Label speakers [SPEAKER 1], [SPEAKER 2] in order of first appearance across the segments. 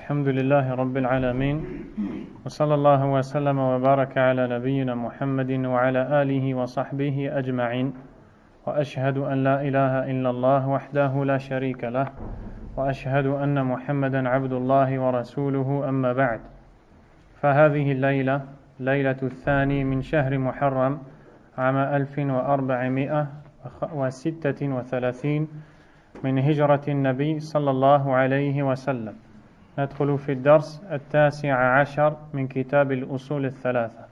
[SPEAKER 1] الحمد لله رب العالمين وصلى الله وسلم وبارك على نبينا محمد وعلى آله وصحبه أجمعين وأشهد أن لا إله إلا الله وحده لا شريك له وأشهد أن محمدا عبد الله ورسوله أما بعد فهذه الليلة ليلة الثاني من شهر محرم عام 1436 من هجرة النبي صلى الله عليه وسلم ندخل في الدرس التاسع عشر من كتاب الأصول الثلاثة.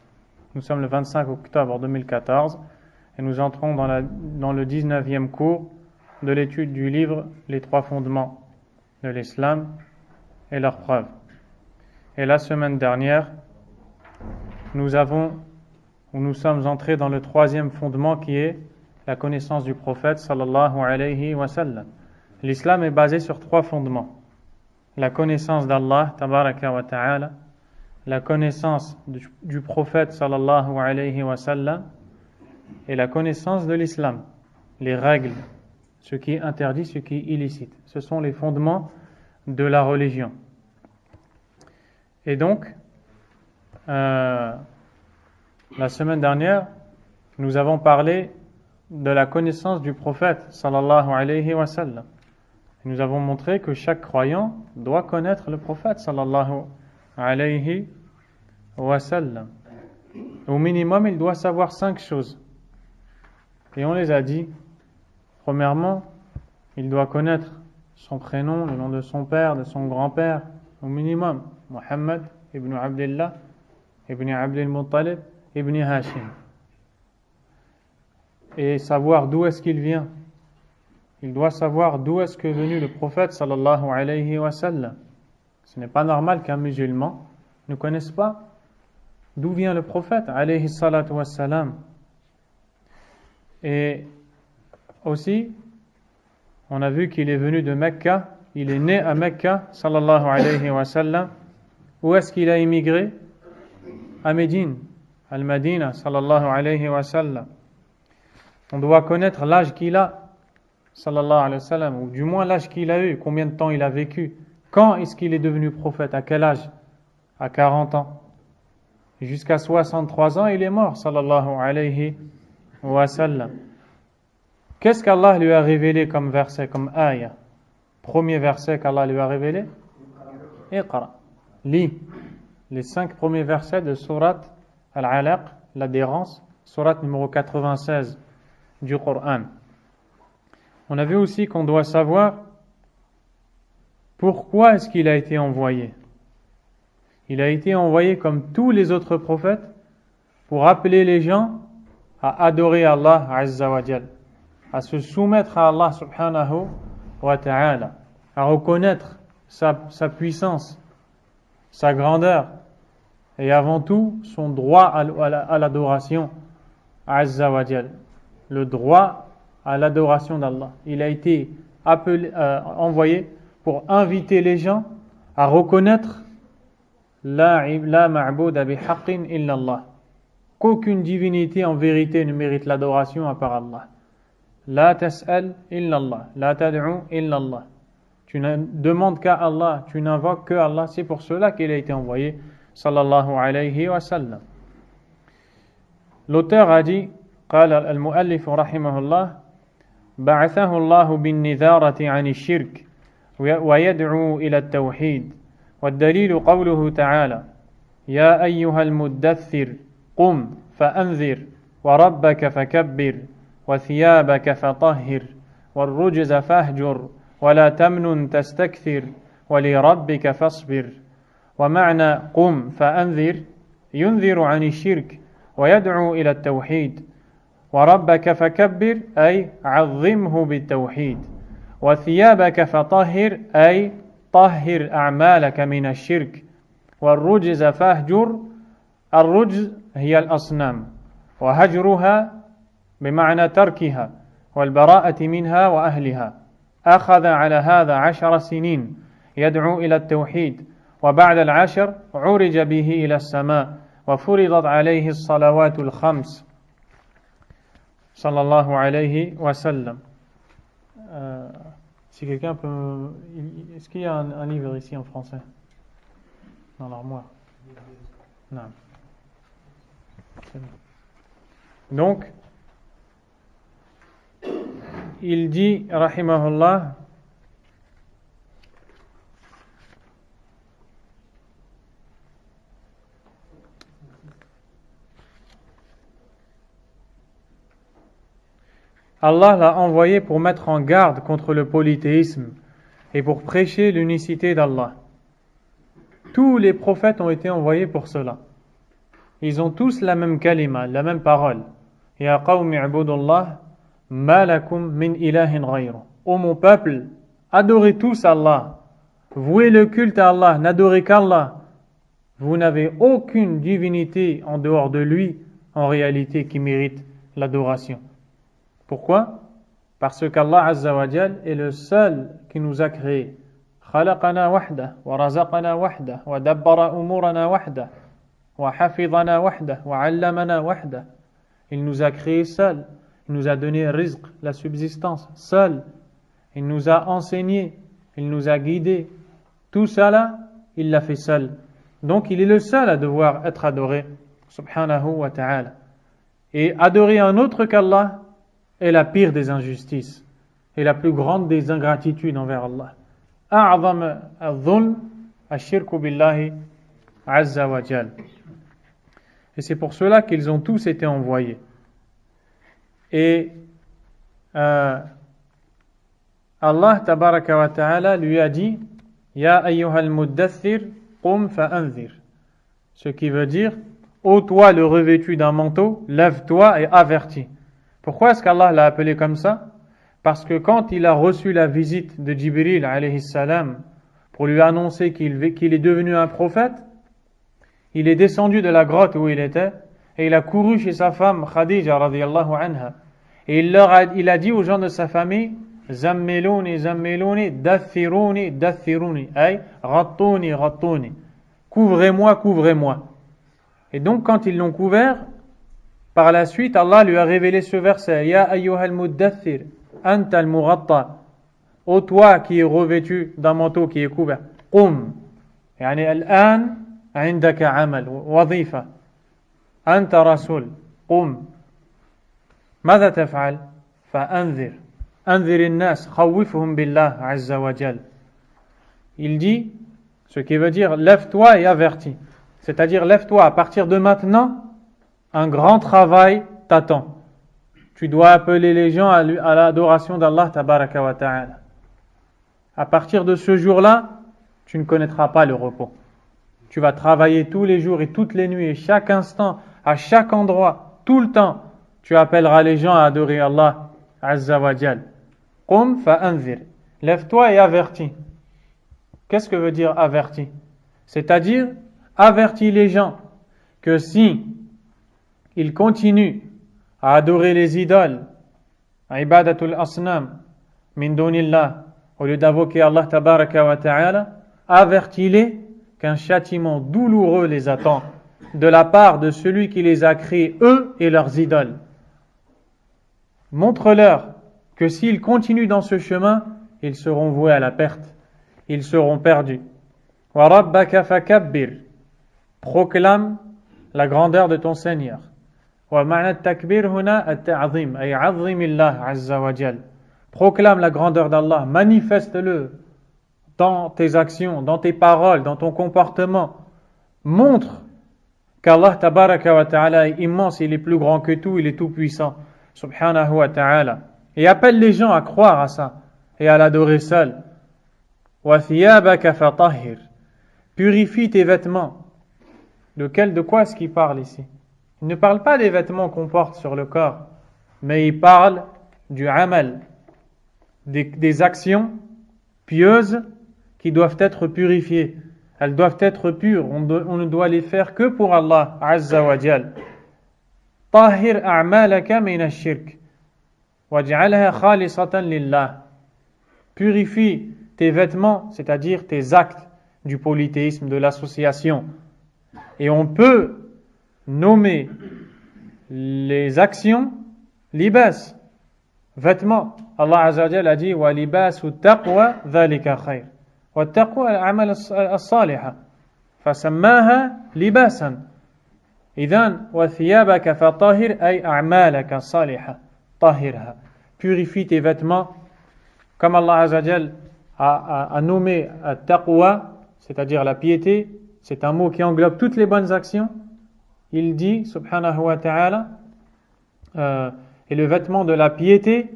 [SPEAKER 1] Nous sommes le 25 octobre 2014 et nous entrons dans le 19e cours de l'étude du livre Les trois fondements de l'islam et leurs preuves. Et la semaine dernière, nous sommes entrés dans le troisième fondement qui est la connaissance du prophète sallallahu alayhi wa sallam. L'islam est basé sur trois fondements. La connaissance d'Allah tabaraka wa ta'ala, la connaissance du prophète sallallahu alayhi wa sallam et la connaissance de l'islam, les règles, ce qui est interdit, ce qui est illicite. Ce sont les fondements de la religion. Et donc, la semaine dernière, nous avons parlé de la connaissance du prophète sallallahu alayhi wa sallam. Nous avons montré que chaque croyant doit connaître le prophète sallallahu alayhi wa sallam. Au minimum, il doit savoir 5 choses. Et on les a dit. Premièrement, il doit connaître son prénom, le nom de son père, de son grand-père. Au minimum, Muhammad ibn Abdullah, ibn Abdul Muttalib, ibn Hashim. Et savoir d'où est-ce qu'il vient. Il doit savoir d'où est-ce que venu le prophète sallallahu alayhi wa sallam. Ce n'est pas normal qu'un musulman ne connaisse pas d'où vient le prophète alayhi salatu wa salam. Et aussi, on a vu qu'il est venu de Mecca, il est né à Mecca sallallahu alayhi wa sallam. Où est-ce qu'il a immigré? À Médine, al-Madina sallallahu alayhi wa sallam. On doit connaître l'âge qu'il a sallallahu alayhi wa sallam, ou du moins l'âge qu'il a eu, combien de temps il a vécu, quand est-ce qu'il est devenu prophète, à quel âge? À 40 ans. Et jusqu'à 63 ans, il est mort, sallallahu alayhi wa sallam. Qu'est-ce qu'Allah lui a révélé comme verset, comme ayah? Premier verset qu'Allah lui a révélé? Iqra. Lis les 5 premiers versets de Surat Al-Alaq, l'adhérence, Surat numéro 96 du Coran. On a vu aussi qu'on doit savoir pourquoi est-ce qu'il a été envoyé. Il a été envoyé comme tous les autres prophètes pour appeler les gens à adorer Allah Azza wa Jal, à se soumettre à Allah subhanahu wa ta'ala, à reconnaître sa puissance, sa grandeur et avant tout son droit à l'adoration Azza wa Jal, le droit à l'adoration d'Allah. Il a été envoyé pour inviter les gens à reconnaître la ma'bouda bihaqqin illa Allah, qu'aucune divinité en vérité ne mérite l'adoration à part Allah. La tas'al illa Allah, la tad'u illa Allah. Tu ne demandes qu'à Allah, tu n'invoques que Allah. C'est pour cela qu'il a été envoyé sallallahu alayhi wa sallam. L'auteur a dit, قال المؤلف رحمه الله بعثه الله بالنذارة عن الشرك ويدعو إلى التوحيد والدليل قوله تعالى يا أيها المدثر قم فأنذر وربك فكبر وثيابك فطهر والرجز فاهجر ولا تمنن تستكثر ولربك فاصبر. ومعنى قم فأنذر ينذر عن الشرك ويدعو إلى التوحيد، وربك فكبر أي عظمه بالتوحيد، وثيابك فطهر أي طهر أعمالك من الشرك، والرجز فاهجر. الرجز هي الأصنام وهجرها بمعنى تركها والبراءة منها وأهلها. أخذ على هذا 10 سنين يدعو إلى التوحيد، وبعد 10 عرج به إلى السماء وفرضت عليه الصلوات الخمس sallallahu alayhi wa sallam. Si quelqu'un peut... Est-ce qu'il y a un livre ici en français? dans l'armoire. Non. C'est bon. Donc, il dit, rahimahullah, Allah l'a envoyé pour mettre en garde contre le polythéisme et pour prêcher l'unicité d'Allah. Tous les prophètes ont été envoyés pour cela. Ils ont tous la même kalima, la même parole. Ya qawmi ibudullah, ma lakum min ilahin ghayru. Ô mon peuple, adorez tous Allah. Vouez le culte à Allah, n'adorez qu'Allah. Vous n'avez aucune divinité en dehors de lui, en réalité, qui mérite l'adoration. Pourquoi? Parce qu'Allah Azza wa Jal est le seul qui nous a créés. خلقنا وحده ورزقنا وحده ودبر أمورنا وحده وحفظنا وحده وعلمنا وحده. Il nous a créés seul. Il nous a donné rizq, la subsistance, seul. Il nous a enseigné. Il nous a guidés. Tout ça là, il l'a fait seul. Donc il est le seul à devoir être adoré, subhanahu wa ta'ala. Et adorer un autre qu'Allah est la pire des injustices et la plus grande des ingratitudes envers Allah. أعظم الظلم الشرك بالله عز وجل. Et c'est pour cela qu'ils ont tous été envoyés. Et Allah tabaraka wa ta'ala lui a dit Ya ayyuhal muddathir qum fa'anzir. Ce qui veut dire ô toi le revêtu d'un manteau, lève-toi et avertis. Pourquoi est-ce qu'Allah l'a appelé comme ça? Parce que quand il a reçu la visite de Jibril alayhi salam pour lui annoncer qu'il est devenu un prophète, il est descendu de la grotte où il était et il a couru chez sa femme Khadija radiyallahu anha et il a dit aux gens de sa famille Zammilouni, zammilouni, dathirouni, dathirouni, ay ghattouni, ghattouni. Couvrez-moi, couvrez-moi. Et donc quand ils l'ont couvert, par la suite Allah lui a révélé ce verset Ya ayyuhal muddathir anta al-mughatta. Ô toi qui es revêtu d'un manteau qui est couvert. Qum. يعني الآن عندك عمل وظيفة. أنت رسول. قم. ماذا تفعل؟ فأنذر. أنذر الناس. خوفهم بالله عز وجل. Il dit, ce qui veut dire lève-toi et avertis. C'est-à-dire lève-toi à partir de maintenant, un grand travail t'attend. Tu dois appeler les gens à l'adoration d'Allah tabaraka wa ta'ala. À partir de ce jour-là, tu ne connaîtras pas le repos. Tu vas travailler tous les jours et toutes les nuits et chaque instant, à chaque endroit, tout le temps. Tu appelleras les gens à adorer Allah Azza wa Jal. Qum fa'anzir. Lève-toi et avertis. Qu'est-ce que veut dire avertis? C'est-à-dire, avertis les gens que si ils continuent à adorer les idoles, ibadatul asnam, min dunillah, au lieu d'invoquer Allah tabaraka wa ta'ala, avertis-les qu'un châtiment douloureux les attend de la part de celui qui les a créés, eux et leurs idoles. Montre-leur que s'ils continuent dans ce chemin, ils seront voués à la perte, ils seront perdus. Wa rabbaka fakabbir. Proclame la grandeur de ton Seigneur. ومعنى التكبير هنا التعظيم أي عظم الله عز وجل. Proclame la grandeur d'Allah, manifeste-le dans tes actions, dans tes paroles, dans ton comportement. Montre qu'Allah tabaraka wa ta'ala est immense, il est plus grand que tout, il est tout puissant, subhanahu wa ta'ala. Et appelle les gens à croire à ça et à l'adorer seul. وَثِيَابَكَ فَطَهِّرْ. Purifie tes vêtements. De quoi est-ce qu'il parle ici? Il ne parle pas des vêtements qu'on porte sur le corps, mais il parle du amal, des actions pieuses qui doivent être purifiées. Elles doivent être pures, on ne doit les faire que pour Allah Azza wa Jal. طهر أعمالك من الشرك واجعلها خالصة لله. Purifie tes vêtements, c'est-à-dire tes actes du polythéisme, de l'association. Et on peut nommer les actions libas, vêtements. Allah Azza wa Jalla a dit wa libasu taqwa dhalika khair. Wa taqwa al-amal as-salihah. فسماها لباسا إذن وثيابك فطهر أي أعمالك الصالحة طهرها. Purifie tes vêtements comme Allah Azza wa Jal a nommé taqwa, c'est-à-dire la piété. C'est un mot qui englobe toutes les bonnes actions. Il dit subhanahu wa ta'ala et le vêtement de la piété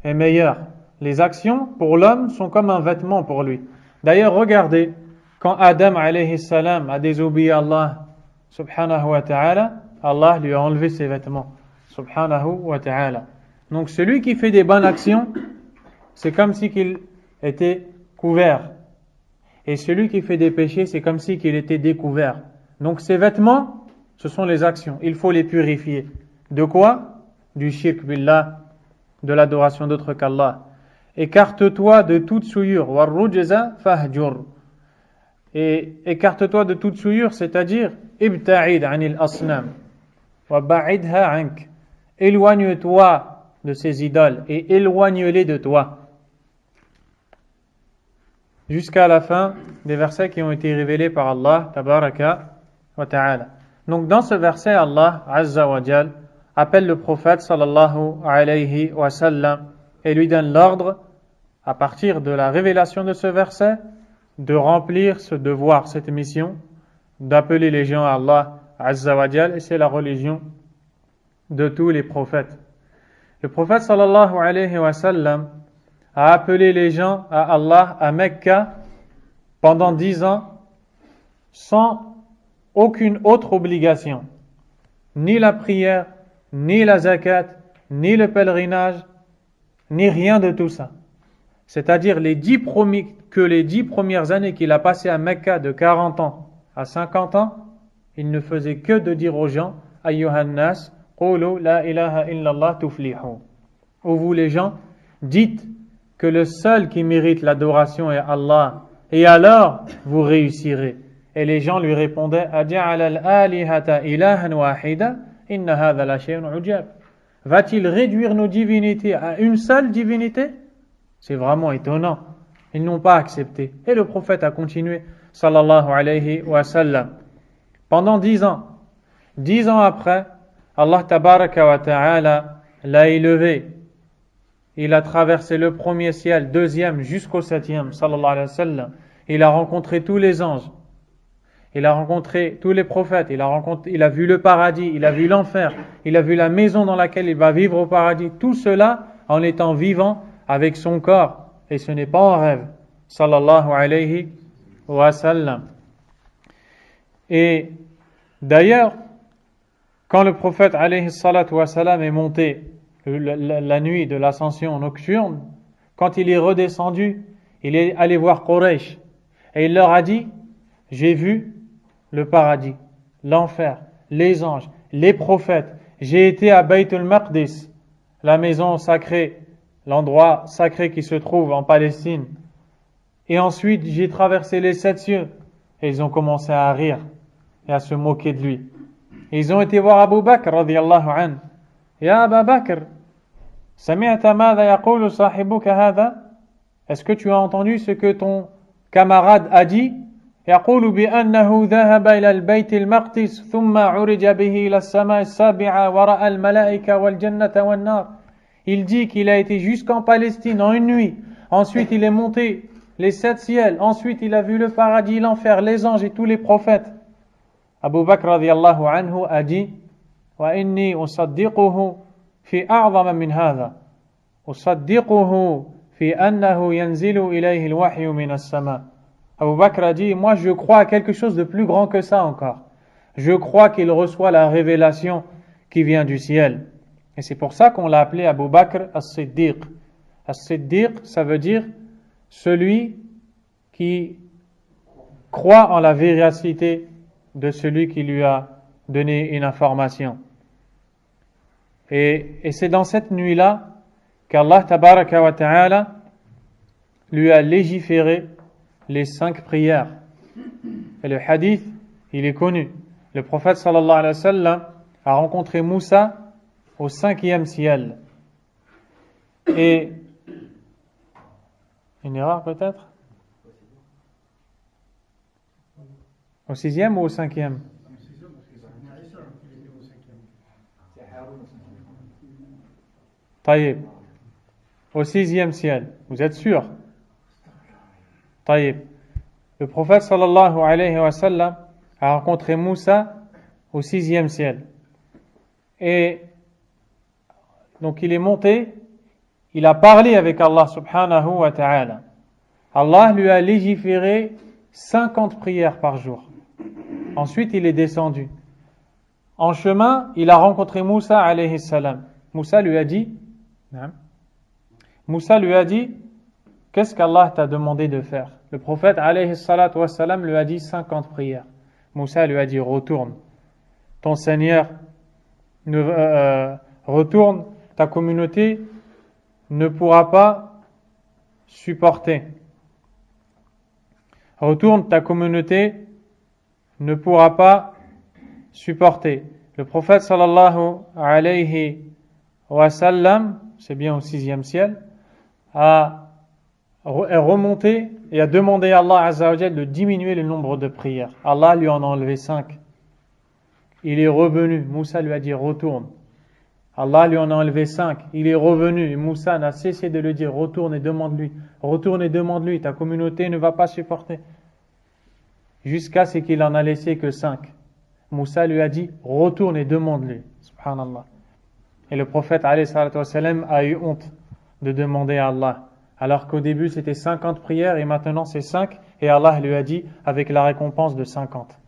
[SPEAKER 1] est meilleur. Les actions pour l'homme sont comme un vêtement pour lui. D'ailleurs, regardez, quand Adam alayhi salam a désobéi à Allah subhanahu wa ta'ala, Allah lui a enlevé ses vêtements subhanahu wa ta'ala. Donc celui qui fait des bonnes actions, c'est comme si qu'il était couvert. Et celui qui fait des péchés, c'est comme si qu'il était découvert. Donc ces vêtements, ce sont les actions. Il faut les purifier. De quoi? Du shirk billah, de l'adoration d'autre qu'Allah. Écarte-toi de toute souillure. Warrujza fahjur. Et écarte-toi de toute souillure, c'est-à-dire ibta'id anil asnam. Wa ba'idha ank. Éloigne-toi de ces idoles et éloigne-les de toi. Jusqu'à la fin des versets qui ont été révélés par Allah tabaraka wa ta'ala. Donc dans ce verset, Allah Azza wa Jal appelle le prophète sallallahu alayhi wa sallam et lui donne l'ordre, à partir de la révélation de ce verset, de remplir ce devoir, cette mission, d'appeler les gens à Allah Azza wa Jal, et c'est la religion de tous les prophètes. Le prophète sallallahu alayhi wa sallam a appelé les gens à Allah à Mecca pendant 10 ans sans aucune autre obligation, ni la prière, ni la zakat, ni le pèlerinage, ni rien de tout ça. C'est-à-dire les 10 premières années qu'il a passées à Mecca de 40 ans à 50 ans, il ne faisait que de dire aux gens Ayyuhan nas, qulu la ilaha illallah tuflihu. Ô vous les gens, dites que le seul qui mérite l'adoration est Allah, et alors vous réussirez. Et les gens lui répondaient Aja'ala al-alihata ilahan wahida inna hadha la shay'un ujab. Va-t-il réduire nos divinités à une seule divinité? C'est vraiment étonnant. Ils n'ont pas accepté. Et le prophète a continué sallallahu alayhi wa sallam pendant 10 ans. 10 ans après, Allah tabaraka wa ta'ala l'a élevé. Il a traversé le premier ciel, deuxième jusqu'au septième, sallallahu alayhi wa sallam. Il a rencontré tous les anges. Il a rencontré tous les prophètes. Il a vu le paradis, il a vu l'enfer. Il a vu la maison dans laquelle il va vivre au paradis. Tout cela en étant vivant avec son corps. Et ce n'est pas en rêve. Sallallahu alayhi wa sallam. Et d'ailleurs, quand le prophète alayhi salatu wa sallam est monté la nuit de l'ascension nocturne, quand il est redescendu, il est allé voir Quraysh et il leur a dit j'ai vu le paradis, l'enfer, les anges, les prophètes, j'ai été à Bayt al-Maqdis, la maison sacrée, l'endroit sacré qui se trouve en Palestine, et ensuite j'ai traversé les 7 cieux, et ils ont commencé à rire et à se moquer de lui. Et ils ont été voir Abu Bakr radiyallahu anhu. Ya Abu Bakr, sami'ta madha yaqulu sahibuka hadha? Est-ce que tu as entendu ce que ton camarade a dit? يقول بأنه ذهب إلى البيت المقدس ثم عرج به إلى السماء السابعة ورأى الملائكة والجنة والنار. Il dit qu'il a été jusqu'en Palestine en une nuit. Ensuite il est monté les 7 ciels. Ensuite il a vu le paradis, l'enfer, les anges et tous les prophètes. Abu Bakr radiyallahu anhu a dit وإني أصدقه في أعظم من هذا أصدقه في أنه ينزل إليه الوحي من السماء. Abu Bakr a dit, moi je crois à quelque chose de plus grand que ça encore. Je crois qu'il reçoit la révélation qui vient du ciel. Et c'est pour ça qu'on l'a appelé Abu Bakr as-Siddiq. As-Siddiq, ça veut dire celui qui croit en la véracité de celui qui lui a donné une information. Et c'est dans cette nuit-là qu'Allah tabaraka wa ta'ala lui a légiféré les 5 prières. Et le hadith, il est connu. Le prophète sallallahu alayhi wa sallam a rencontré Moussa au 5e ciel. Et une erreur peut-être? Au 6e ou au 5e? Taïb. Au 6e ciel. Vous êtes sûr? Taïb. Le prophète sallallahu alayhi wa sallam a rencontré Moussa au 6e ciel. Et donc il est monté, il a parlé avec Allah subhanahu wa ta'ala. Allah lui a légiféré 50 prières par jour. Ensuite, il est descendu. En chemin, il a rencontré Moussa alayhi salam. Moussa lui a dit, qu'est-ce qu'Allah t'a demandé de faire? Le prophète alayhi salatu wassalam lui a dit 50 prières. Moussa lui a dit, retourne. Ton Seigneur retourne, ta communauté ne pourra pas supporter. Retourne, ta communauté ne pourra pas supporter. Le prophète sallallahu alayhi wa sallam, c'est bien au 6e ciel, est remonté et a demandé à Allah azza wa jalla de diminuer le nombre de prières. Allah lui en a enlevé 5. Il est revenu. Moussa lui a dit retourne. Allah lui en a enlevé 5. Il est revenu et Moussa n'a cessé de lui dire retourne et demande-lui. Retourne et demande-lui. Ta communauté ne va pas supporter. Jusqu'à ce qu'il en a laissé que 5. Moussa lui a dit retourne et demande-lui. Subhanallah. Et le prophète alayhi salatu wassalam a eu honte de demander à Allah. Alors qu'au début c'était 50 prières et maintenant c'est 5. Et Allah lui a dit avec la récompense de 50.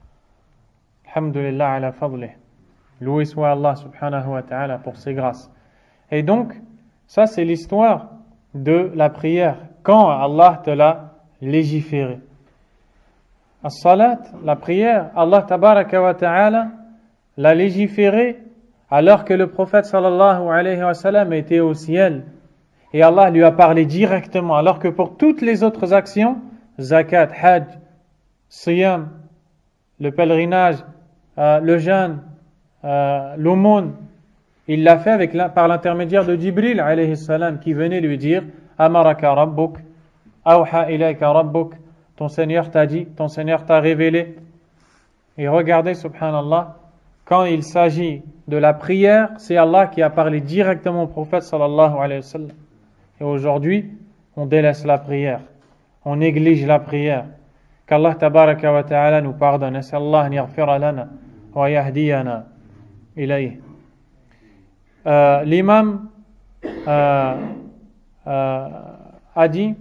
[SPEAKER 1] Alhamdulillah ala fadlih. Loué soit Allah subhanahu wa ta'ala pour ses grâces. Et donc, ça c'est l'histoire de la prière. Quand Allah te l'a légiféré. As-salat, la prière, Allah tabaraka wa ta'ala l'a légiféré alors que le prophète sallallahu alayhi wa sallam était au ciel. Et Allah lui a parlé directement. Alors que pour toutes les autres actions, zakat, hajj, siyam, le pèlerinage, le jeûne, l'aumône, il l'a fait par l'intermédiaire de Jibril alayhi salam qui venait lui dire Amaraka rabbuk, awha ilayka rabbuk, ton Seigneur t'a dit, ton Seigneur t'a révélé. Et regardez, subhanallah, quand il s'agit de la prière, c'est Allah qui a parlé directement au prophète sallallahu alayhi wa sallam. Et aujourd'hui, on délaisse la prière, on néglige la prière. Qu'Allah tabaraka wa ta'ala nous pardonne. Nas'allah an yaghfira lana wa yahdiyana ilayh. L'imam a dit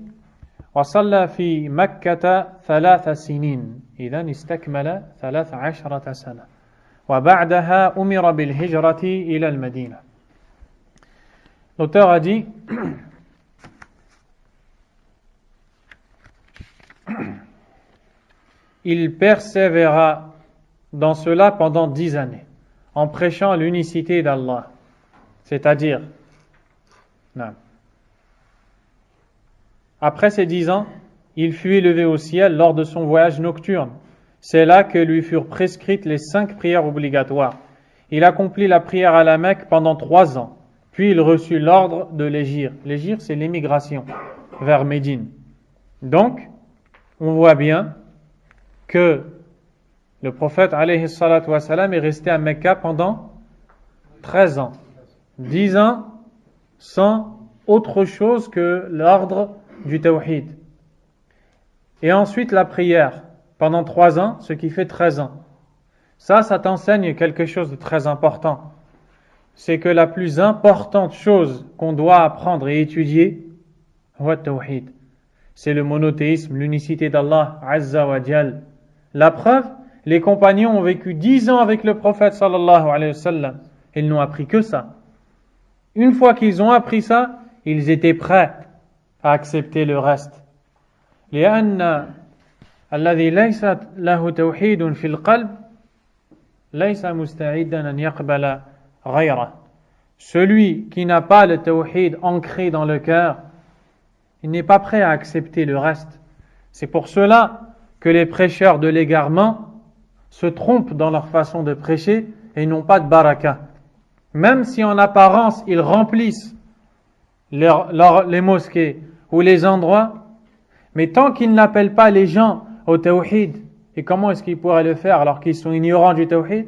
[SPEAKER 1] وصلى في مكة 3 سنين إذن استكمل 13 سنة وبعدها أمر بالهجرة إلى المدينة. L'auteur a dit il persévéra dans cela pendant 10 années en prêchant l'unicité d'Allah, c'est-à-dire après ces 10 ans, il fut élevé au ciel lors de son voyage nocturne. C'est là que lui furent prescrites les 5 prières obligatoires. Il accomplit la prière à la Mecque pendant 3 ans. Puis il reçut l'ordre de l'Hégire. L'Hégire, c'est l'émigration vers Médine. Donc, on voit bien que le prophète alayhi salatu wa salam est resté à Mecca pendant 13 ans. 10 ans sans autre chose que l'ordre du tawhid. Et ensuite la prière pendant 3 ans, ce qui fait 13 ans. Ça t'enseigne quelque chose de très important. C'est que la plus importante chose qu'on doit apprendre et étudier, c'est le monothéisme, l'unicité d'Allah Azza wa Jal. La preuve, les compagnons ont vécu 10 ans avec le prophète sallallahu alayhi wa sallam. Ils n'ont appris que ça. Une fois qu'ils ont appris ça, ils étaient prêts à accepter le reste. لأن الذي ليس له توحيد في القلب ليس مستعدا أن يقبل غيره. Celui qui n'a pas le tawhid ancré dans le cœur, il n'est pas prêt à accepter le reste. C'est pour cela que les prêcheurs de l'égarement se trompent dans leur façon de prêcher et n'ont pas de baraka. Même si en apparence ils remplissent les mosquées ou les endroits, mais tant qu'ils n'appellent pas les gens au tawhid Et comment est-ce qu'ils pourraient le faire alors qu'ils sont ignorants du tawhid?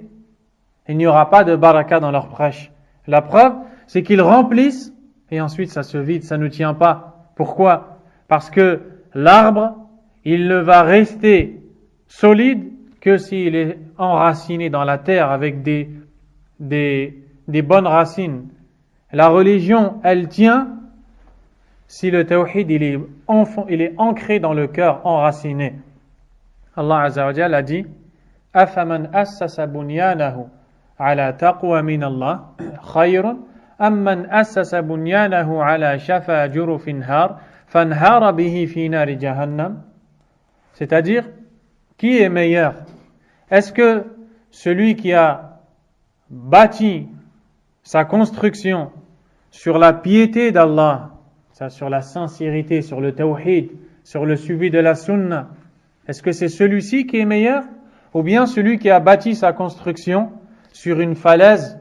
[SPEAKER 1] Il n'y aura pas de baraka dans leur prêche. La preuve, c'est qu'ils remplissent et ensuite ça se vide, ça ne tient pas. Pourquoi? Parce que l'arbre, il ne va rester solide que s'il est enraciné dans la terre avec des bonnes racines. La religion, elle tient si le tawhid il est ancré dans le cœur, enraciné. Allah Azza wa Jalla a dit أَفَمَنْ أَسَّسَ بُنْيَانَهُ عَلَى تَقْوَى مِنَ اللَّهِ خَيْرٌ أَمَّنْ أَسَّسَ بُنْيَانَهُ عَلَى شَفَا جُرُفٍ هَارٍ فَانْهَارَ بِهِ فِي نَارِ جَهَنَّمَ. C'est-à-dire, qui est meilleur? Est-ce que celui qui a bâti sa construction sur la piété d'Allah, sur la sincérité, sur le tawhid, sur le suivi de la sunna, est-ce que c'est celui-ci qui est meilleur? Ou bien celui qui a bâti sa construction sur une falaise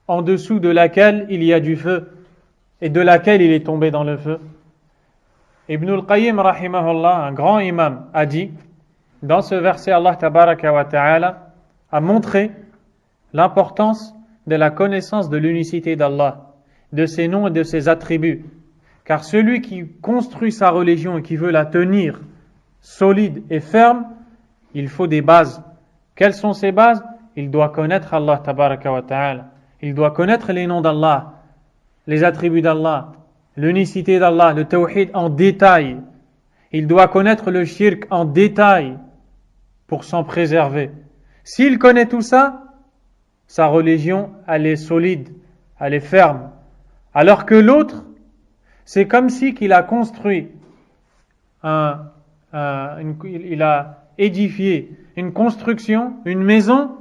[SPEAKER 1] en dessous de laquelle il y a du feu et de laquelle il est tombé dans le feu? Ibn al-Qayyim rahimahullah, un grand imam, a dit dans ce verset, Allah tabaraka wa ta'ala a montré l'importance de la connaissance de l'unicité d'Allah, de ses noms et de ses attributs. Car celui qui construit sa religion et qui veut la tenir solide et ferme, il faut des bases. Quelles sont ces bases? Il doit connaître Allah tabaraka wa ta'ala. Il doit connaître les noms d'Allah, les attributs d'Allah, l'unicité d'Allah, le tawhid en détail. Il doit connaître le shirk en détail pour s'en préserver. S'il connaît tout ça, sa religion, elle est solide, elle est ferme. Alors que l'autre, c'est comme si qu'il a construit il a édifié une construction, une maison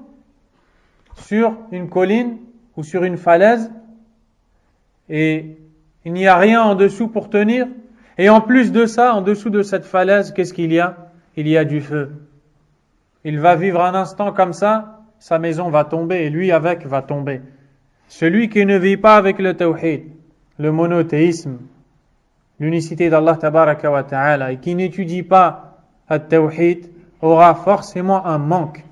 [SPEAKER 1] sur une colline ou sur une falaise et il n'y a rien en dessous pour tenir. Et en plus de ça, en dessous de cette falaise, qu'est-ce qu'il y a? Il y a du feu. Il va vivre un instant comme ça, sa maison va tomber et lui avec va tomber. Celui qui ne vit pas avec le tawhid, le monothéisme, l'unicité d'Allah tabaraka wa ta'ala et qui n'étudie pas le tawhid aura forcément un manque.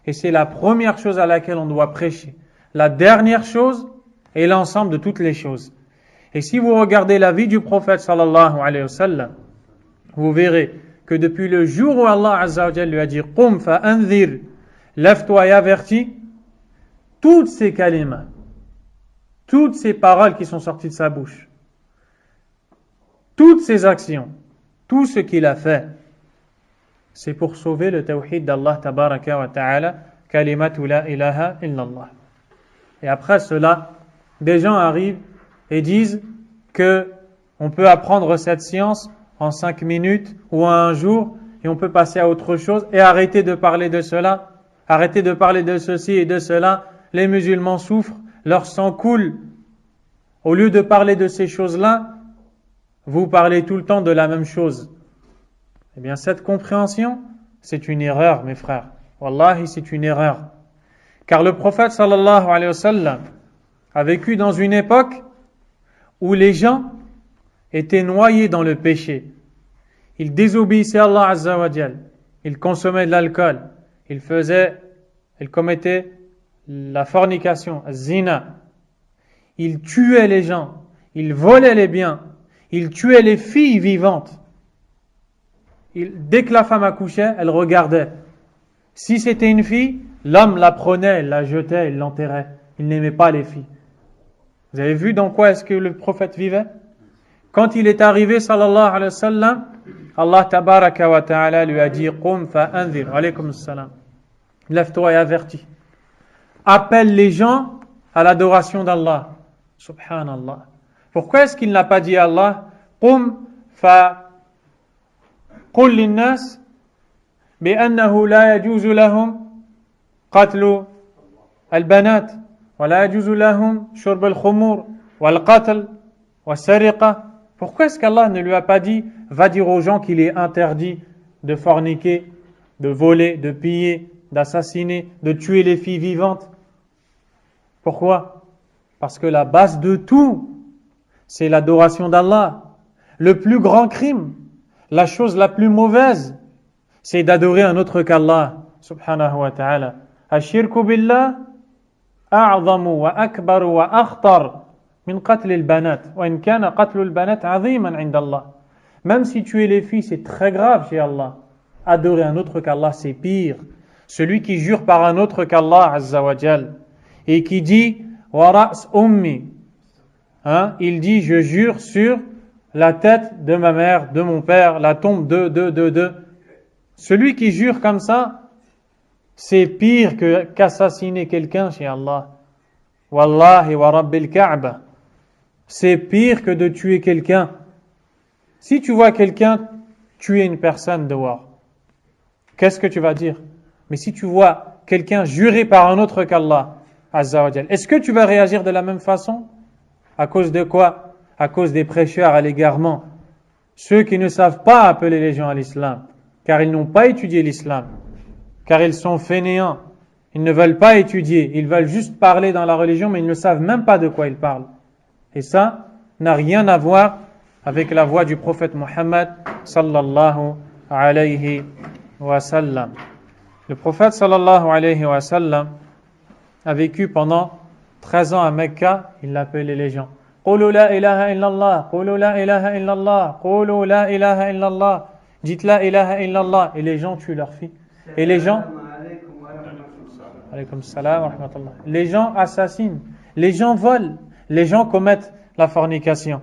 [SPEAKER 1] Et c'est la première chose à laquelle on doit prêcher. La dernière chose est l'ensemble de toutes les choses. Et si vous regardez la vie du prophète sallallahu alayhi wa sallam, vous verrez que depuis le jour où Allah Azza wa Jalla lui a dit « Qum fa anzir » lève-toi et avertis, toutes ces kalimas, toutes ces paroles qui sont sorties de sa bouche, toutes ces actions, tout ce qu'il a fait, c'est pour sauver le tawhid d'Allah tabaraka wa ta'ala, kalimatu la ilaha illallah. Et après cela, des gens arrivent et disent que on peut apprendre cette science en 5 minutes ou en un jour et on peut passer à autre chose et arrêter de parler de cela, arrêter de parler de ceci et de cela. Les musulmans souffrent, leur sang coule. Au lieu de parler de ces choses-là, vous parlez tout le temps de la même chose. Eh bien, cette compréhension, c'est une erreur, mes frères. Wallahi, c'est une erreur. Car le prophète sallallahu alayhi wa sallam a vécu dans une époque où les gens étaient noyés dans le péché. Ils désobéissaient à Allah Azza wa Jal. Ils consommaient de l'alcool. Ils commettaient la fornication, zina. Ils tuaient les gens. Ils volaient les biens. Ils tuaient les filles vivantes. Dès que la femme accouchait, elle regardait. Si c'était une fille, l'homme la prenait, la jetait, il l'enterrait. Il n'aimait pas les filles. Vous avez vu dans quoi est-ce que le prophète vivait? Quand il est arrivé, sallallahu alayhi wa sallam, Allah tabaraka wa ta'ala lui a dit Qum fa anzir, alaykum salam. Lève-toi et avertis. Appelle les gens à l'adoration d'Allah. Subhanallah. Pourquoi est-ce qu'il n'a pas dit à Allah Qum fa qul linnas bi'annahu la yajuzu lahum qatlu al-banat wa la yajuzu lahum shurb al-khumur wal-qatl wa-sariqa. Pourquoi est-ce qu'Allah ne lui a pas dit va dire aux gens qu'il est interdit de forniquer, de voler, de piller, d'assassiner, de tuer les filles vivantes? Pourquoi? Parce que la base de tout, c'est l'adoration d'Allah. Le plus grand crime, la chose la plus mauvaise, c'est d'adorer un autre qu'Allah, subhanahu wa ta'ala. Ashirku billah, a'zamu wa akbaru wa akhtar min qatl al-banat. Wa in kana qatl al-banat 'aziman 'inda Allah. Même si tuer les filles, c'est très grave chez Allah. Adorer un autre qu'Allah, c'est pire. Celui qui jure par un autre qu'Allah, azza wa jal, et qui dit wa ra's ummi, il dit je jure sur la tête de ma mère, de mon père, la tombe de. Celui qui jure comme ça, c'est pire qu'assassiner quelqu'un chez Allah. Wallahi wa rabbil Ka'ba. C'est pire que de tuer quelqu'un. Si tu vois quelqu'un tuer une personne dehors, qu'est-ce que tu vas dire? Mais si tu vois quelqu'un jurer par un autre qu'Allah, azza wa jal, est-ce que tu vas réagir de la même façon? À cause de quoi? À cause des prêcheurs à l'égarement. Ceux qui ne savent pas appeler les gens à l'islam, car ils n'ont pas étudié l'islam, car ils sont fainéants. Ils ne veulent pas étudier, ils veulent juste parler dans la religion, mais ils ne savent même pas de quoi ils parlent. Et ça n'a rien à voir avec la voix du prophète Mohammed sallallahu alayhi wa sallam. Le prophète sallallahu alayhi wa sallam a vécu pendant 13 ans à Mecca, il appelait les gens. Qulu la ilaha illallah, qulu la ilaha illallah, qulu la ilaha illallah. Dites la ilaha illallah. Et les gens tuent leurs filles. Et les gens... Alaykum salam wa rahmatullah. Les gens assassinent, les gens volent, les gens commettent la fornication.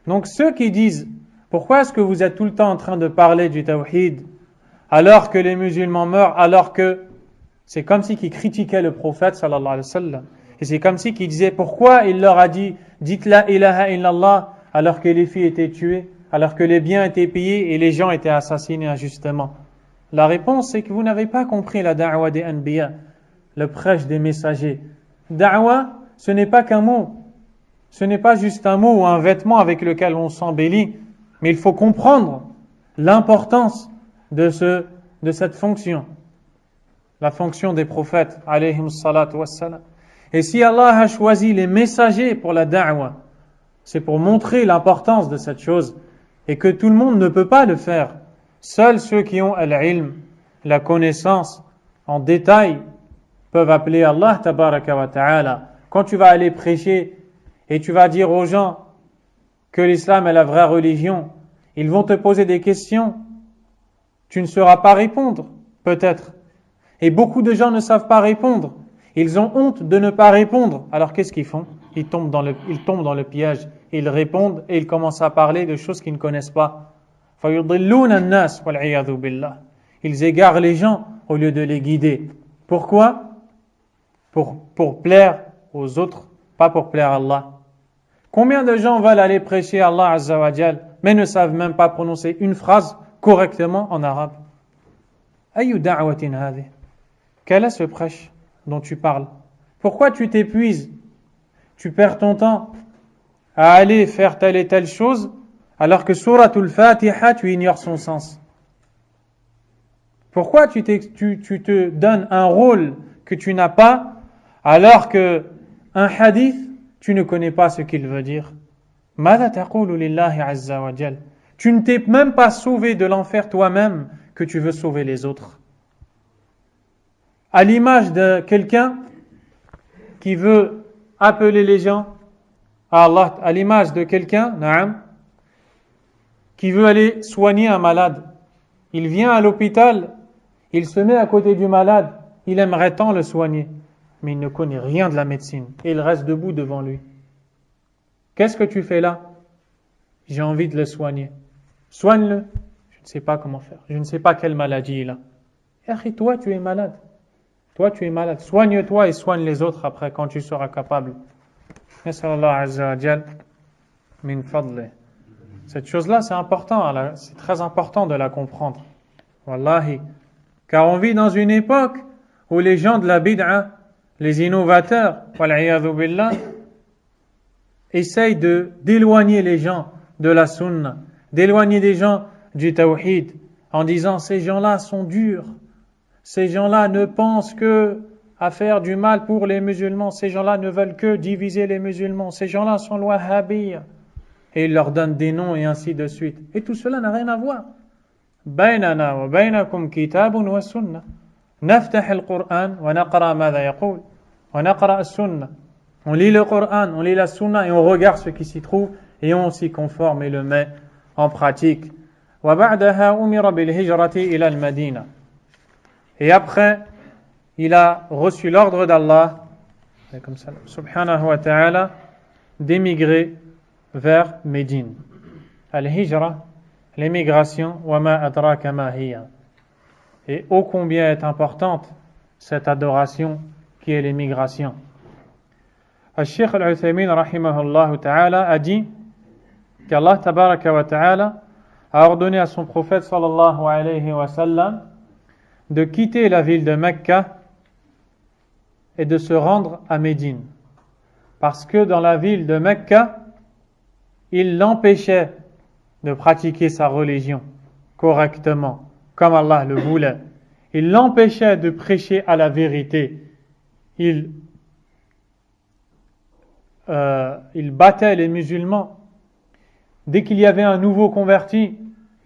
[SPEAKER 1] Donc ceux qui disent, pourquoi est-ce que vous êtes tout le temps en train de parler du tawhid alors que les musulmans meurent, alors que c'est comme si qu'ils critiquaient le prophète sallallahu alayhi wa sallam. Et c'est comme si qu'ils disaient, pourquoi il leur a dit, dites la ilaha illallah, alors que les filles étaient tuées, alors que les biens étaient pillés et les gens étaient assassinés injustement. La réponse, c'est que vous n'avez pas compris la da'wa des anbiya, le prêche des messagers. Da'wa, ce n'est pas qu'un mot. Ce n'est pas juste un mot ou un vêtement avec lequel on s'embellit, mais il faut comprendre l'importance de cette fonction, la fonction des prophètes, alayhim salatu wassalam. Et si Allah a choisi les messagers pour la da'wa, c'est pour montrer l'importance de cette chose et que tout le monde ne peut pas le faire. Seuls ceux qui ont al-ilm, la connaissance en détail, peuvent appeler Allah tabaraka wa ta'ala. Quand tu vas aller prêcher et tu vas dire aux gens que l'islam est la vraie religion, ils vont te poser des questions. Tu ne sauras pas répondre, peut-être. Et beaucoup de gens ne savent pas répondre. Ils ont honte de ne pas répondre. Alors qu'est-ce qu'ils font? Ils tombent dans le piège. Ils répondent et ils commencent à parler de choses qu'ils ne connaissent pas. Ils égarent les gens au lieu de les guider. Pourquoi? Pour plaire aux autres, pas pour plaire à Allah. Combien de gens veulent aller prêcher Allah Azza wa Jal, mais ne savent même pas prononcer une phrase correctement en arabe? Ayu da'watin hadhi? Quel est ce prêche dont tu parles? Pourquoi tu t'épuises? Tu perds ton temps à aller faire telle et telle chose, alors que Suratul Fatiha, tu ignores son sens. Pourquoi tu te donnes un rôle que tu n'as pas, alors que un hadith, tu ne connais pas ce qu'il veut dire? Mada taqulu lillahi azza wa jal. Tu ne t'es même pas sauvé de l'enfer toi-même que tu veux sauver les autres. À l'image de quelqu'un qui veut appeler les gens à Allah, à l'image de quelqu'un, na'am, qui veut aller soigner un malade. Il vient à l'hôpital, il se met à côté du malade, il aimerait tant le soigner, mais il ne connaît rien de la médecine et il reste debout devant lui. Qu'est-ce que tu fais là? J'ai envie de le soigner. Soigne-le. Je ne sais pas comment faire. Je ne sais pas quelle maladie il a. Et toi, tu es malade. Toi, tu es malade. Soigne-toi et soigne les autres après quand tu seras capable. Nas'Allah Azza wa Jal min fadlih. Cette chose-là, c'est important. C'est très important de la comprendre. Wallahi. Car on vit dans une époque où les gens de la bid'a, les innovateurs, wal'iyadhu billah, essayent d'éloigner les gens de la sunna, d'éloigner les gens du tawhid, en disant ces gens-là sont durs, ces gens-là ne pensent que à faire du mal pour les musulmans, ces gens-là ne veulent que diviser les musulmans, ces gens-là sont wahhabiyya. et il leur donne des noms et ainsi de suite. Et tout cela n'a rien à voir. بيننا وبينكم كتاب وسنة نفتح القرآن ونقرأ ماذا يقول ونقرأ السنة. On lit le Coran, on lit la Sunna et on regarde ce qui s'y trouve et on s'y conforme et le met en pratique. وبعدها أمر بالهجرة إلى المدينة. Et après, il a reçu l'ordre d'Allah, subhanahu wa ta'ala, d'émigrer vers Médine. Al-Hijra, l'émigration, وَمَا أَدْرَاكَ مَا هِيَ. Et ô combien est importante cette adoration qui est l'émigration. Al-Sheikh Al-Uthaymin rahimahullah ta'ala a dit qu'Allah tabaraka wa ta'ala a ordonné à son prophète sallallahu alayhi wa sallam de quitter la ville de Mecca et de se rendre à Médine. Parce que dans la ville de Mecca, il l'empêchait de pratiquer sa religion correctement, comme Allah le voulait. Il l'empêchait de prêcher à la vérité. Il battait les musulmans. Dès qu'il y avait un nouveau converti,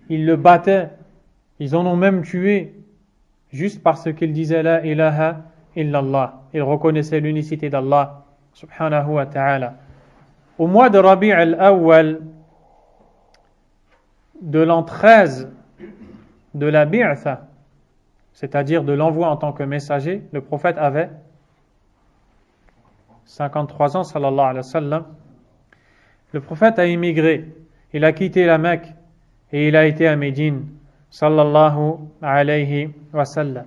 [SPEAKER 1] il le battait. Ils en ont même tué, juste parce qu'il disait la ilaha illallah. Il reconnaissait l'unicité d'Allah, subhanahu wa ta'ala. Au mois de Rabi' al-Awwal, de l'an 13 de la bi'tha, c'est-à-dire de l'envoi en tant que messager, le prophète avait 53 ans, sallallahu alayhi wa sallam. Le prophète a immigré, il a quitté la Mecque et il a été à Médine, sallallahu alayhi wa sallam.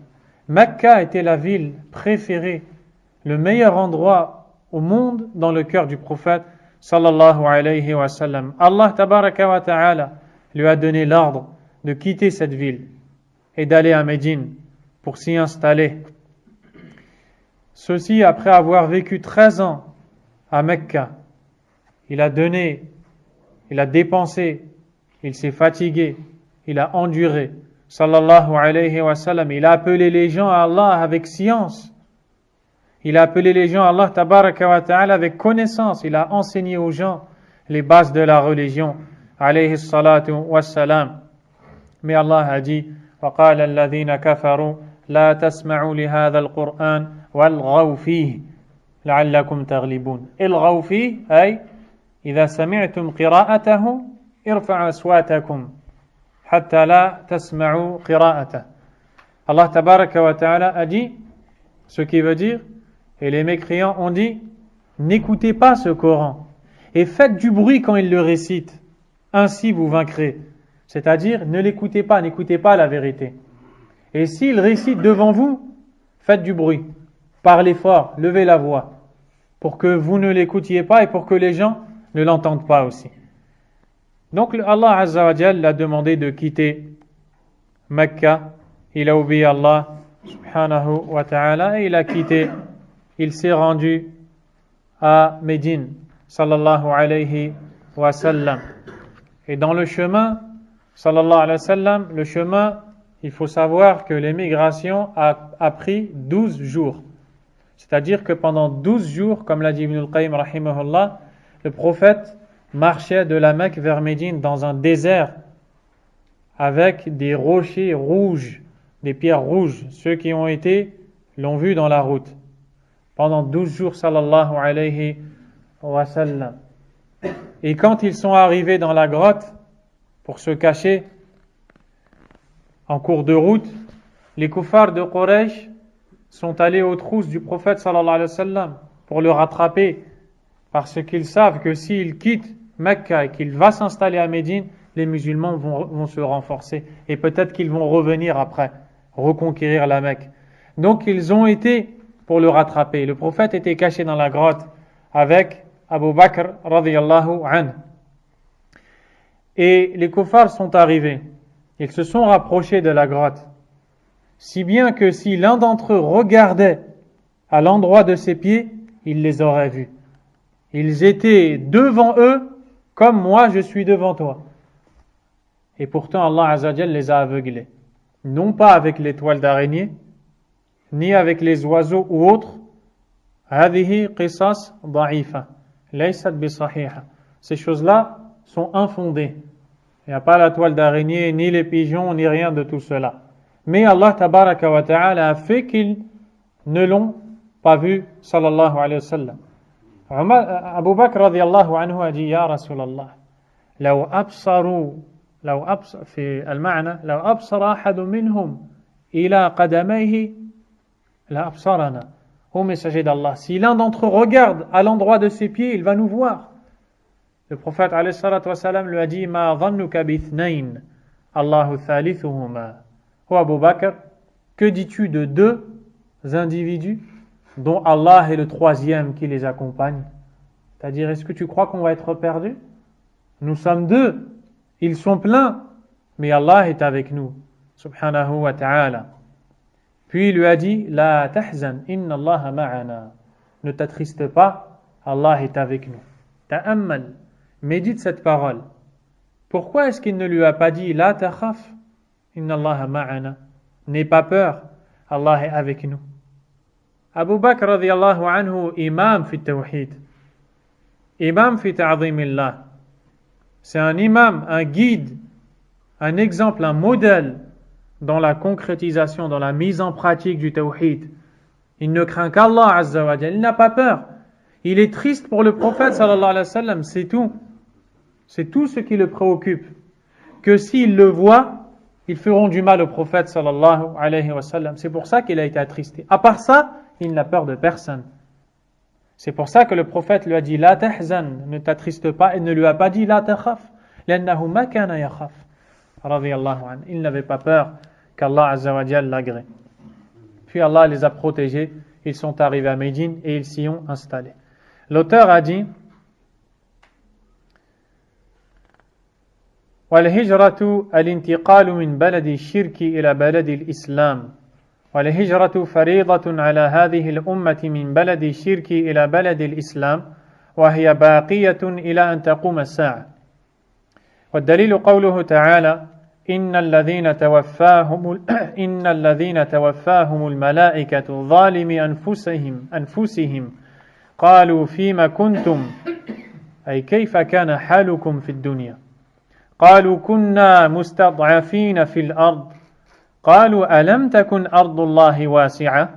[SPEAKER 1] Mecca était la ville préférée, le meilleur endroit au monde dans le cœur du prophète, sallallahu alayhi wa sallam. Allah tabaraka wa ta'ala lui a donné l'ordre de quitter cette ville et d'aller à Médine pour s'y installer. Ceci après avoir vécu 13 ans à Mecca. Il a donné, il a dépensé, il s'est fatigué, il a enduré, sallallahu alayhi wa sallam. Il a appelé les gens à Allah avec science. Il a appelé les gens à Allah tabaraka wa ta'ala avec connaissance. Il a enseigné aux gens les bases de la religion, alayhi salatu wa salam. Mais Allah a dit, وَقَالَ الَّذِينَ كَفَرُوا لَا تَسْمَعُوا لِهَذَا الْقُرْآنِ وَالْغَوْا فِيهِ لَعَلَّكُمْ تَغْلِبُونَ. الْغَوْا فِيهِ أي إذا سمعتم قراءته ارفعوا أصواتكم حتى لا تسمعوا قراءته. Allah tabaraka wa ta'ala a dit, ce qui veut dire, et les mécréants ont dit, n'écoutez pas ce Coran et faites du bruit quand il le récite, ainsi vous vaincrez. C'est-à-dire, ne l'écoutez pas, n'écoutez pas la vérité. Et s'il récite devant vous, faites du bruit, parlez fort, levez la voix, pour que vous ne l'écoutiez pas et pour que les gens ne l'entendent pas aussi. Donc Allah Azza wa Jal l'a demandé de quitter Mecca. Il a obéi à Allah subhanahu wa ta'ala et il a quitté, il s'est rendu à Médine sallallahu alayhi wa sallam. Et dans le chemin, sallallahu alayhi wa sallam, le chemin, il faut savoir que l'émigration a pris 12 jours. C'est-à-dire que pendant 12 jours, comme l'a dit Ibn al-Qayyim rahimahullah, le prophète marchait de la Mecque vers Médine dans un désert avec des rochers rouges, des pierres rouges. Ceux qui ont été l'ont vu dans la route. Pendant 12 jours, sallallahu alayhi wa sallam. Et quand ils sont arrivés dans la grotte pour se cacher en cours de route, les kuffars de Quraysh sont allés aux trousses du prophète sallallahu alayhi wa sallam pour le rattraper, parce qu'ils savent que s'il quitte Mecca et qu'il va s'installer à Médine, les musulmans vont se renforcer et peut-être qu'ils vont revenir après, reconquérir la Mecque. Donc ils ont été pour le rattraper. Le prophète était caché dans la grotte avec Abu Bakr radiyallahu anhu. Et les kuffars sont arrivés. Ils se sont rapprochés de la grotte. Si bien que si l'un d'entre eux regardait à l'endroit de ses pieds, il les aurait vus. Ils étaient devant eux comme moi je suis devant toi. Et pourtant Allah Azza wa Jal les a aveuglés. Non pas avec les toiles d'araignée, ni avec les oiseaux ou autres. هذه قصص ضعيفة ليست بصحيحة. Ces choses-là sont infondées. Il n'y a pas la toile d'araignée, ni les pigeons, ni rien de tout cela. Mais Allah tabaraka wa ta'ala a fait qu'ils ne l'ont pas vu, sallallahu alayhi wa sallam. Abu Bakr radiyallahu anhu a dit, Ya Rasulallah, لو في المعنى لو أبصر أحد منهم إلى قدميه لأبصرنا. Ô messager d'Allah, si l'un d'entre eux regarde à l'endroit de ses pieds, il va nous voir. Le prophète alayhi salatu wa salam lui a dit, Ma dhannuka bithnayn, Allahu thalithuhuma. Ô Abu Bakr, que dis-tu de deux individus dont Allah est le troisième qui les accompagne? C'est-à-dire, est-ce que tu crois qu'on va être perdu? Nous sommes deux, ils sont pleins, mais Allah est avec nous, subhanahu wa ta'ala. Puis il lui a dit, La tahzan, inna Allah ma'ana. Ne t'attriste pas, Allah est avec nous. Ta'ammal, médite cette parole. Pourquoi est-ce qu'il ne lui a pas dit, La takhaf, inna Allah ma'ana. N'aie pas peur, Allah est avec nous. Abu Bakr radiyallahu anhu, imam fi tawhid, imam fi ta'zimillah. C'est un imam, un guide, un exemple, un modèle dans la concrétisation, dans la mise en pratique du tawhid. Il ne craint qu'Allah azza wa jalla, il n'a pas peur. Il est triste pour le prophète sallallahu alayhi wa sallam, c'est tout. C'est tout ce qui le préoccupe. Que s'ils le voient, ils feront du mal au prophète sallallahu alayhi wa sallam. C'est pour ça qu'il a été attristé. À part ça, il n'a peur de personne. C'est pour ça que le prophète lui a dit La tahzan, ne t'attriste pas, et ne lui a pas dit La takhaf, li'annahu ma kana yakhaf, radiyallahu anhu. Il n'avait pas peur qu'Allah azza wa jalla l'agrée. Puis Allah les a protégés, ils sont arrivés à Médine et ils s'y ont installés. L'auteur a dit والهجرة الانتقال من بلد الشرك إلى بلد الإسلام والهجرة فريضة على هذه الأمة من بلد الشرك إلى بلد الإسلام وهي باقية إلى أن تقوم الساعة. والدليل قوله تعالى إن الذين توفاهم الملائكة ظالمي أنفسهم قالوا فيما كنتم أي كيف كان حالكم في الدنيا قالوا كنا مستضعفين في الأرض قالوا ألم تكن أرض الله واسعة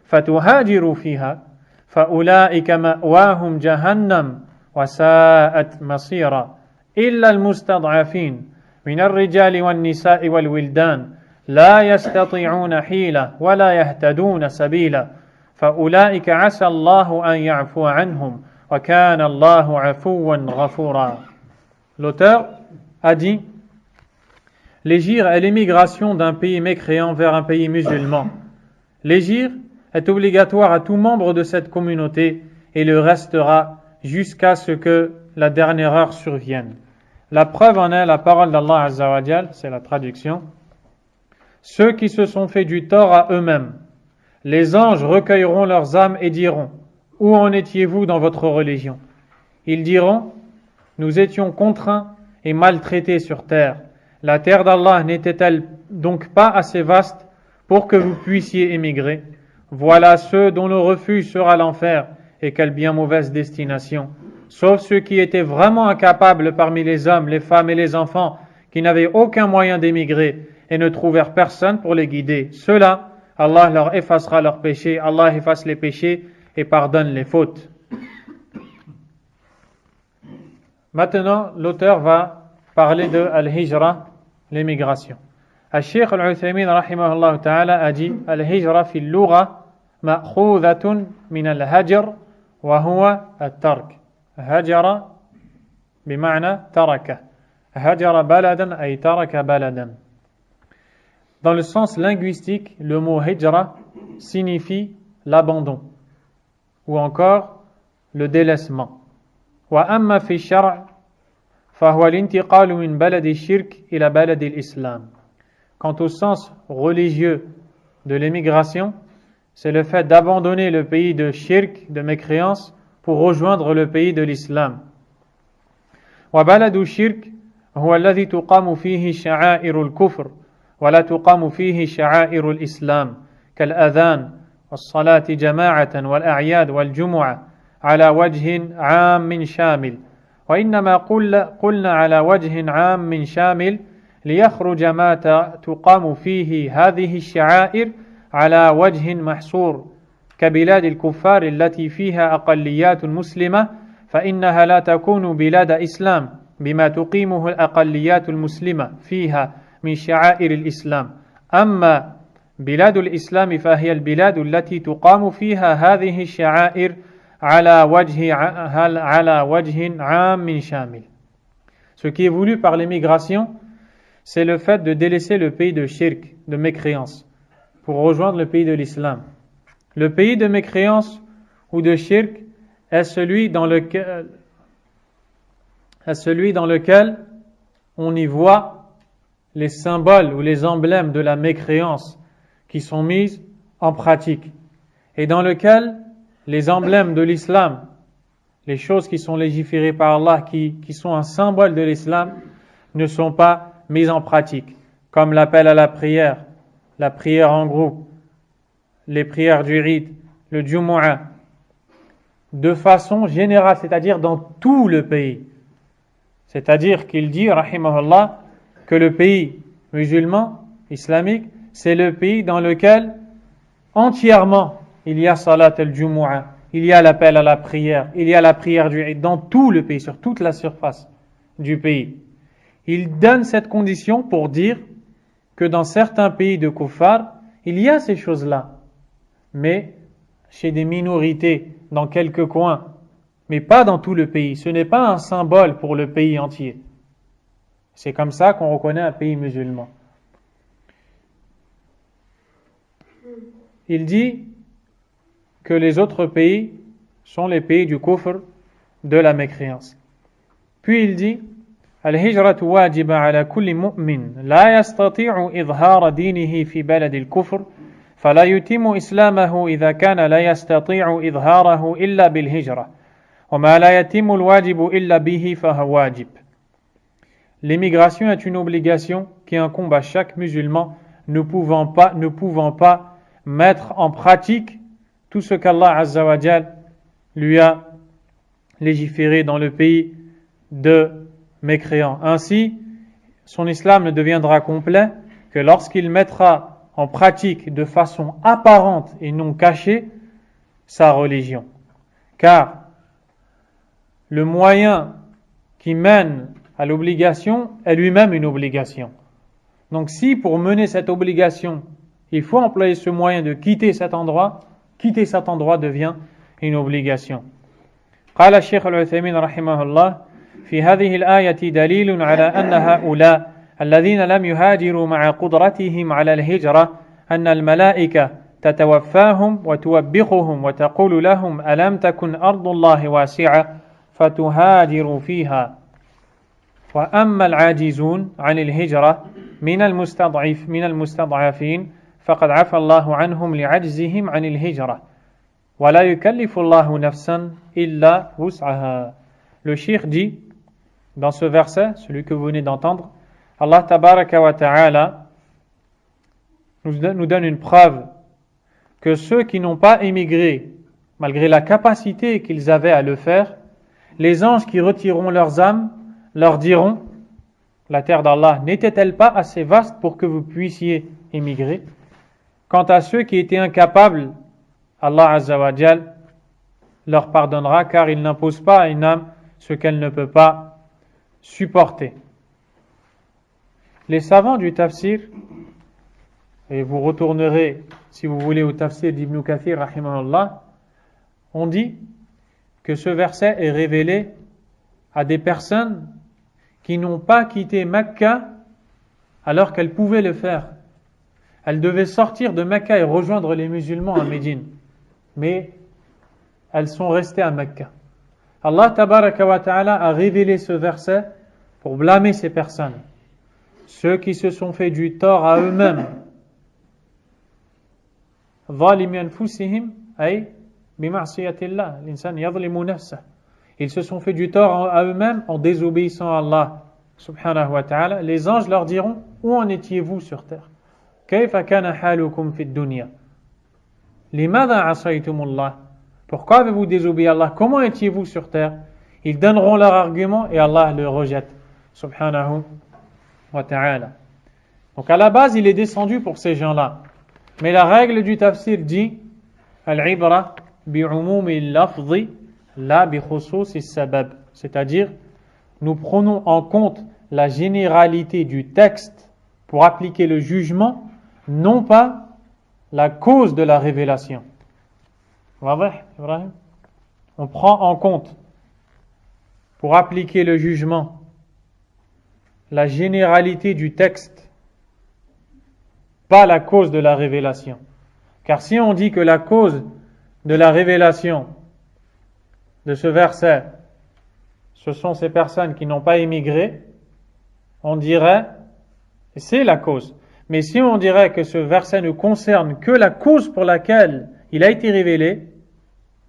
[SPEAKER 1] فتهاجروا فيها فأولئك مأواهم جهنم وساءت مصيرا إلا المستضعفين من الرجال والنساء والولدان لا يستطيعون حيلة ولا يهتدون سبيلا فأولئك عسى الله أن يعفو عنهم وكان الله عفوا غفورا. L'auteur a dit l'hégire est l'émigration d'un pays mécréant vers un pays musulman. L'hégire est obligatoire à tout membre de cette communauté et le restera jusqu'à ce que la dernière heure survienne. La preuve en est la parole d'Allah Azza wa Jal, c'est la traduction. Ceux qui se sont fait du tort à eux-mêmes, les anges recueilleront leurs âmes et diront, où en étiez-vous dans votre religion? Ils diront, nous étions contraints et maltraités sur terre. La terre d'Allah n'était-elle donc pas assez vaste pour que vous puissiez émigrer? Voilà ceux dont le refuge sera l'enfer, et quelle bien mauvaise destination. Sauf ceux qui étaient vraiment incapables parmi les hommes, les femmes et les enfants, qui n'avaient aucun moyen d'émigrer et ne trouvèrent personne pour les guider. Ceux-là, Allah leur effacera leurs péchés, Allah efface les péchés et pardonne les fautes. Maintenant, l'auteur va parler de al-hijra, l'émigration. Al-Sheikh al-Uthaymin rahimahullah ta'ala a dit al-hijra fi al-lugha ma'khudhatun min al-hajr wa huwa at-tark. Hajara bima'na taraka. Hajara baladan ay taraka baladan. Dans le sens linguistique, le mot hijra signifie l'abandon ou encore le délaissement. Wa amma fi shar' فهو الانتقال من بلد الشرك إلى بلد الإسلام. Quant au sens religieux de l'émigration, c'est le fait d'abandonner le pays de shirk, de mécréance, pour rejoindre le pays de l'islam. وبلد الشرك هو الذي تقام فيه شعائر الكفر ولا تقام فيه شعائر الإسلام كالأذان والصلاة جماعة والأعياد والجمعة على وجه عام شامل وإنما قلنا على وجه عام شامل ليخرج ما تقام فيه هذه الشعائر على وجه محصور كبلاد الكفار التي فيها أقليات مسلمة فإنها لا تكون بلاد إسلام بما تقيمه الأقليات المسلمة فيها من شعائر الإسلام أما بلاد الإسلام فهي البلاد التي تقام فيها هذه الشعائر على وجه عام شامل. Ce qui est voulu par l'émigration, c'est le fait de délaisser le pays de shirk, de mécréance, pour rejoindre le pays de l'islam. Le pays de mécréance ou de shirk est celui dans lequel on y voit les symboles ou les emblèmes de la mécréance qui sont mis en pratique et dans lequel les emblèmes de l'islam, les choses qui sont légiférées par Allah, qui sont un symbole de l'islam, ne sont pas mises en pratique, comme l'appel à la prière en groupe, les prières du Eid, le Jumu'ah, de façon générale, c'est-à-dire dans tout le pays. C'est-à-dire qu'il dit, rahimahullah, que le pays musulman, islamique, c'est le pays dans lequel entièrement il y a salat al-Jumu'ah, il y a l'appel à la prière, il y a la prière du Eid, dans tout le pays, sur toute la surface du pays. Il donne cette condition pour dire que dans certains pays de kuffar, il y a ces choses-là, mais chez des minorités, dans quelques coins, mais pas dans tout le pays. Ce n'est pas un symbole pour le pays entier. C'est comme ça qu'on reconnaît un pays musulman. Il dit que les autres pays sont les pays du kufr, de la mécréance. Puis il dit الهجرة واجبة على كل مؤمن لا يستطيع إظهار دينه في بلد الكفر فلا يتم إسلامه إذا كان لا يستطيع إظهاره إلا بالهجرة وما لا يتم الواجب إلا به فهو واجب. L'émigration est une obligation qui incombe à chaque musulman ne pouvant pas mettre en pratique tout ce qu'Allah Azza wa Jal lui a légiféré dans le pays de mécréants. Ainsi, son islam ne deviendra complet que lorsqu'il mettra en pratique de façon apparente et non cachée sa religion. Car le moyen qui mène à l'obligation est lui-même une obligation. Donc si pour mener cette obligation, il faut employer ce moyen de quitter cet endroit devient une obligation. قال الشيخ العثيمين رحمه الله في هذه الآية دليل على أن هؤلاء الذين لم يهاجروا مع قدرتهم على الهجرة أن الملائكة تتوفاهم وتوبخهم وتقول لهم ألم تكن أرض الله واسعة فتهاجروا فيها وأما العاجزون عن الهجرة من المستضعفين فقد عفى الله عنهم لعجزهم عن الهجرة ولا يكلف الله نفسا إلا وسعها. Le cheikh dit dans ce verset, celui que vous venez d'entendre, Allah tabaraka wa ta'ala nous donne une preuve que ceux qui n'ont pas émigré, malgré la capacité qu'ils avaient à le faire, les anges qui retireront leurs âmes leur diront, la terre d'Allah n'était-elle pas assez vaste pour que vous puissiez émigrer? Quant à ceux qui étaient incapables, Allah Azza wa Jal leur pardonnera car il n'impose pas à une âme ce qu'elle ne peut pas supporter. Les savants du tafsir, et vous retournerez si vous voulez au tafsir d'Ibn Kathir rahimahullah, ont dit que ce verset est révélé à des personnes qui n'ont pas quitté Mecca alors qu'elles pouvaient le faire. Elles devaient sortir de Mecca et rejoindre les musulmans à Médine, mais elles sont restées à Mecca. Allah tabaraka wa ta'ala a révélé ce verset pour blâmer ces personnes, ceux qui se sont fait du tort à eux-mêmes. Ils se sont fait du tort à eux-mêmes en désobéissant à Allah subhanahu wa ta'ala. Les anges leur diront, où en étiez-vous sur terre? كيف كان حالكم في الدنيا لماذا عصيتم الله? Pourquoi avez-vous désobéi à Allah? Comment étiez-vous sur terre? Ils donneront leur argument et Allah le rejette. Subhanahu wa ta'ala. Donc à la base, il est descendu pour ces gens-là. Mais la règle du tafsir dit Al-ibra bi'umumi lafzi la bi khususi sabab. C'est-à-dire, nous prenons en compte la généralité du texte pour appliquer le jugement, non pas la cause de la révélation. Ibrahim? On prend en compte pour appliquer le jugement la généralité du texte, pas la cause de la révélation. Car si on dit que la cause de la révélation de ce verset, ce sont ces personnes qui n'ont pas émigré, on dirait, c'est la cause. Mais si on dirait que ce verset ne concerne que la cause pour laquelle il a été révélé,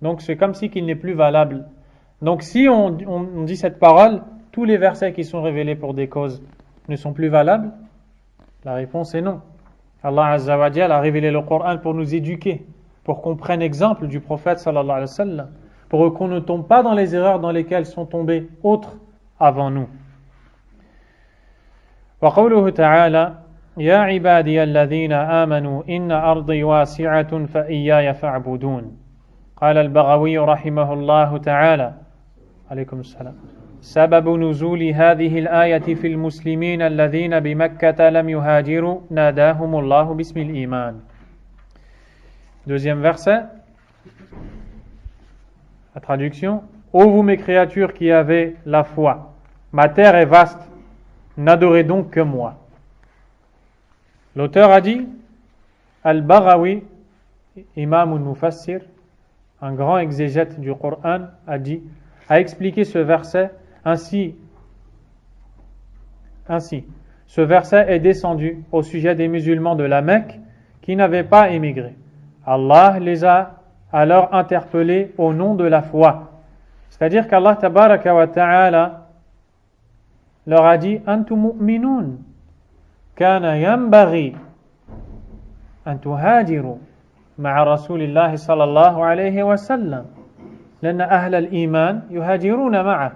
[SPEAKER 1] donc c'est comme si qu'il n'est plus valable. Donc si on dit cette parole, tous les versets qui sont révélés pour des causes ne sont plus valables? La réponse est non. Allah Azza wa Jalla a révélé le Coran pour nous éduquer, pour qu'on prenne exemple du prophète sallallahu alayhi wa sallam, pour qu'on ne tombe pas dans les erreurs dans lesquelles sont tombés autres avant nous. Wa qawluhu ta'ala Ya ibadiya alladhina amanu inna ardi wasi'atun fa iyaya fa'budun. قال البغوي رحمه الله تعالى عليكم السلام سبب نزول هذه الآية في المسلمين الذين بمكة لم يهاجروا ناداهم الله باسم الإيمان. Deuxième verset, la traduction. Ô vous mes créatures qui avez la foi, ma terre est vaste, n'adorez donc que moi. L'auteur a dit, Al-Baghawi, imam al-Mufassir, un grand exégète du Coran, a expliqué ce verset ainsi. Ce verset est descendu au sujet des musulmans de la Mecque qui n'avaient pas émigré. Allah les a alors interpellés au nom de la foi. C'est-à-dire qu'Allah tabaraka wa ta'ala leur a dit Antum mu'minun kana yanbaghi an tuhajiru مع رسول الله صلى الله عليه وسلم لأن أهل الإيمان يهاجرون معه.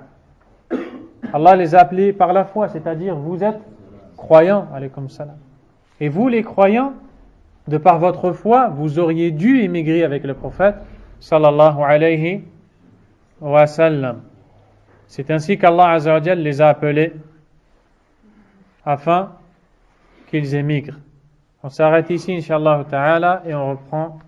[SPEAKER 1] Allah les a appelés par la foi, c'est-à-dire vous êtes croyants, alaykoum salam. Et vous les croyants, de par votre foi, vous auriez dû émigrer avec le prophète sallallahu alayhi wa sallam. C'est ainsi qu'Allah Azza wa Jalla les a appelés afin qu'ils émigrent. On s'arrête ici, Inch'Allah ta'ala, et on reprend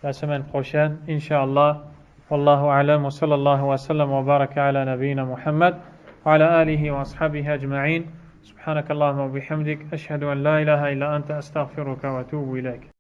[SPEAKER 1] la semaine prochaine, Inch'Allah. Wallahu a'lam, wa sallallahu wa sallam wa baraka ala nabiyyina Muhammad, wa ala alihi wa ashabihi ajma'in. Subhanakallahumma wa bihamdik, ashhadu an la ilaha illa anta astaghfiruka wa atubu ilayk.